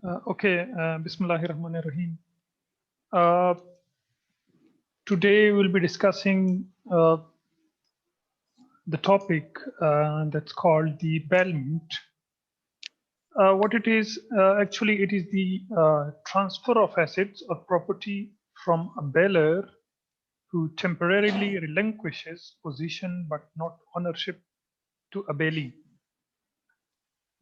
Bismillahirrahmanirrahim. Uh, Today we'll be discussing the topic that's called the bailment. What it is, actually, it is the transfer of assets or property from a bailer who temporarily relinquishes possession but not ownership to a bailee.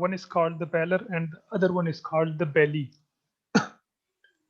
One is called the bailer and the other one is called the bailee.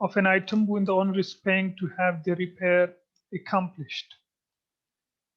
of an item when the owner is paying to have the repair accomplished.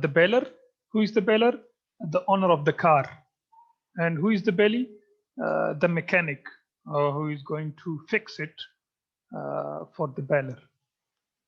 the bailer. Who is the bailer? The owner of the car. And who is the bailee? The mechanic who is going to fix it for the bailer.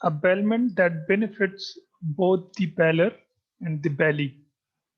a bailment that benefits both the bailer and the bailee.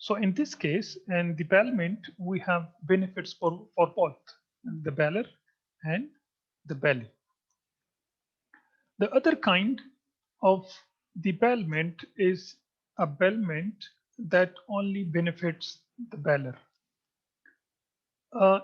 So in this case, in the bailment, we have benefits for both the bailer and the bailee. The other kind of the bailment is a bailment that only benefits the bailer.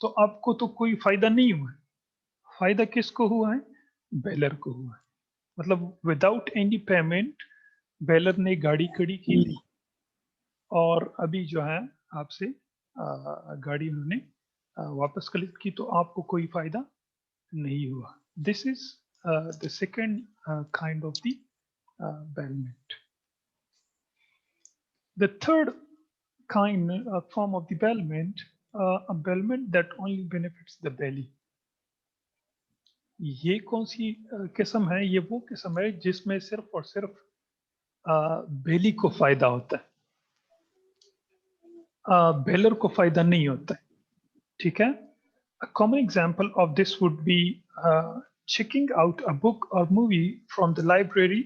تو آپ کو تو کوئی فائدہ نہیں ہوا ہے. فائدہ کس کو ہوا ہے؟ بیلر کو ہوا ہے. مطلب وداؤٹ اینی پیمنٹ بیلر نے گاڑی کھڑی کی اور ابھی جو ہے آپ سے گاڑی انہوں نے واپس کلیکٹ کی, تو آپ کو کوئی فائدہ نہیں ہوا. دس از the second kind of the bailment. The third kind form of the bailment, a bailment that only benefits the bailee. یہ کون سی قسم ہے؟ یہ وہ قسم ہے جس میں صرف اور صرف بیلی کو فائدہ ہوتا ہے, بیلر کو فائدہ نہیں ہوتا ہے. ٹھیک ہے. A common example of this would be checking out a book or movie from the library.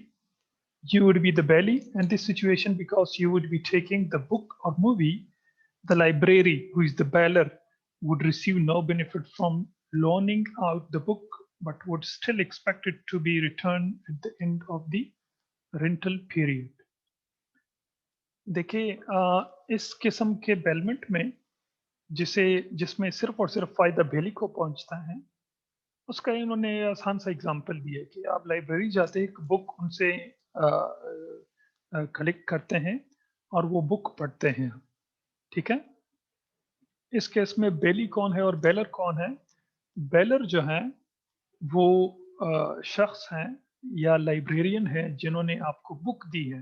You would be the belly in this situation because you would be taking the book or movie. The library, who is the bailer, would receive no benefit from loaning out the book, but would still expect it to be returned at the end of the rental period. دیکھیے اس قسم کے bailment میں جس میں صرف اور صرف فائدہ بیلی کو پہنچتا ہے, اس کا انہوں نے آسان سا اگزامپل دیا کہ آپ لائبریری جاتے ایک بک ان سے کلیکٹ کرتے ہیں اور وہ بک پڑھتے ہیں. ٹھیک ہے. اس کیس میں بیلی کون ہے اور بیلر کون ہے؟ بیلر جو ہے وہ شخص ہیں یا لائبریرین ہے جنہوں نے آپ کو بک دی ہے,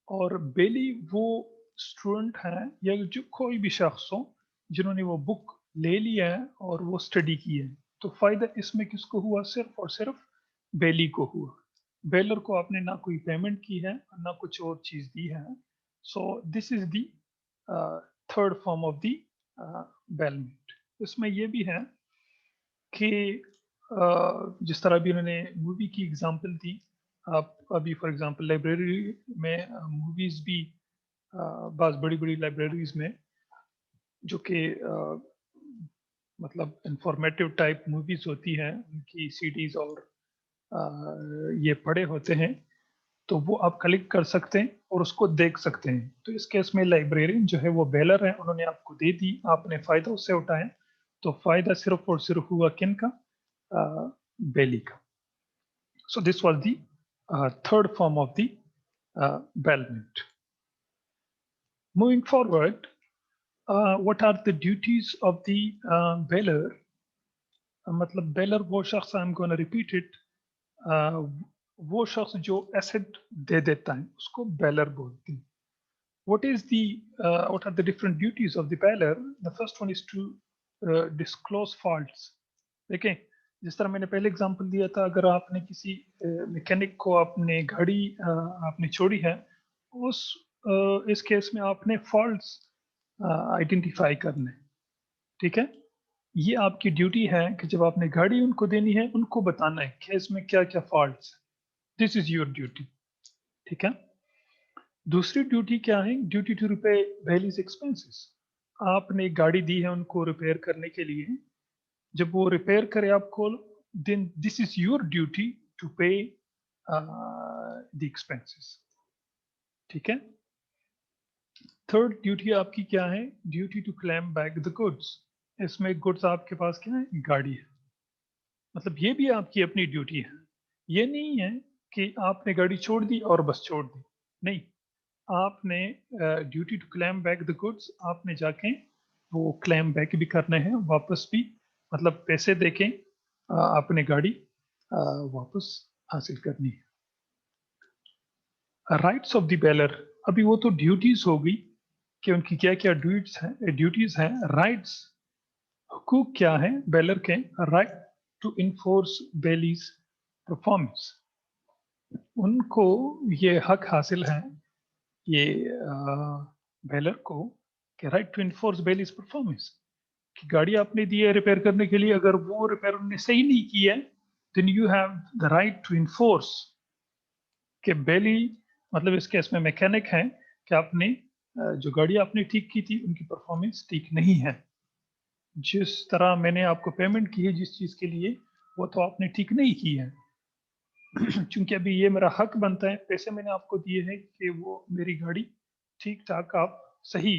اور بیلی وہ اسٹوڈنٹ ہیں یا جو کوئی بھی شخص ہو جنہوں نے وہ بک لے لیا ہے اور وہ اسٹڈی کی ہے. تو فائدہ اس میں کس کو ہوا؟ صرف اور صرف بیلی کو ہوا. بیلر کو آپ نے نہ کوئی پیمنٹ کی ہے نہ کچھ اور چیز دی ہے. So this is the third form of the bailment. اس میں یہ بھی ہے کہ جس طرح بھی انہوں نے مووی کی اگزامپل دی, آپ ابھی فار ایگزامپل لائبریری میں موویز بھی بعض بڑی بڑی لائبریریز میں جو کہ مطلب انفارمیٹیو ٹائپ موویز ہوتی ہیں, ان کی سی ڈیز اور یہ پڑے ہوتے ہیں, تو وہ آپ کلیکٹ کر سکتے ہیں اور اس کو دیکھ سکتے ہیں. تو اس کیس میں لائبریرین جو ہے وہ بیلر ہیں, انہوں نے آپ کو دے دی, آپ نے فائدہ اس سے اٹھایا. تو فائدہ صرف اور صرف ہوا کن کا؟ بیلی کا. So this was the third form of the bailment. Moving forward, what are the duties of the bailer? مطلب بیلر وہ شخص, I'm going to repeat it, وہ شخص جو ایسٹ دے دیتا ہے اس کو بیلر بولتے ہیں. What are the different duties of the bailer? The first one is to disclose faults. دیکھیں جس طرح میں نے پہلے اگزامپل دیا تھا, اگر آپ نے کسی میکینک کو اپنے گاڑی آپ نے چھوڑی ہے, اس کیس میں آپ نے فالٹس آئیڈینٹیفائی کرنے. ٹھیک ہے. یہ آپ کی ڈیوٹی ہے کہ جب آپ نے گاڑی ان کو دینی ہے ان کو بتانا ہے کہ اس میں کیا کیا فالٹس ہیں. This is your duty. ٹھیک ہے. دوسری ڈیوٹی کیا ہے؟ Duty to repay bailee's expenses. آپ نے گاڑی دی ہے ان کو ریپیئر کرنے کے لیے, جب وہ ریپیئر کرے آپ کو, then this is your duty to pay the expenses. ٹھیک ہے. تھرڈ ڈیوٹی آپ کی کیا ہے؟ Duty to claim back the goods. اس میں گڈس آپ کے پاس کیا ہے؟ گاڑی ہے. مطلب یہ بھی آپ کی اپنی ڈیوٹی ہے. یہ نہیں ہے کہ آپ نے گاڑی چھوڑ دی اور بس چھوڑ دی, نہیں. آپ نے duty to claim back the goods, آپ نے جا کے وہ کلیم بیک بھی کرنے ہیں, واپس بھی, مطلب پیسے دے کے آپ نے گاڑی واپس حاصل کرنی ہے. رائٹس آف دی بیلر, ابھی وہ تو ڈیوٹیز ہو گئی کہ ان کی کیا کیا ڈیوٹیز ہیں. رائٹس, حقوق کیا ہیں بیلر کے؟ Right to enforce bailee's performance. ان کو یہ حق حاصل ہے یہ بیلر کو کہ right to enforce bailee's performance, کہ گاڑی آپ نے دی ہے ریپیئر کرنے کے لیے, اگر وہ ریپیئر انہوں نے صحیح نہیں کی ہے then you have the right to enforce کہ بیلی, مطلب اس کیس میں میکینک ہیں, کہ آپ نے جو گاڑی آپ نے ٹھیک کی تھی ان کی پرفارمنس ٹھیک نہیں ہے. جس طرح میں نے آپ کو پیمنٹ کی ہے جس چیز کے لیے, وہ تو آپ نے ٹھیک نہیں کی ہے. چونکہ ابھی یہ میرا حق بنتا ہے, پیسے میں نے آپ کو دیے ہیں کہ وہ میری گاڑی ٹھیک ٹھاک آپ صحیح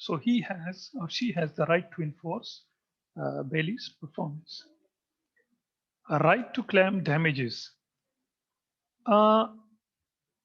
So he has or she has the right to enforce Bailey's performance. A right to claim damages.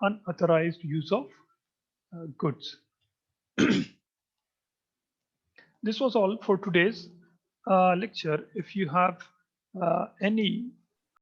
unauthorized use of goods. This was all for today's lecture. If you have any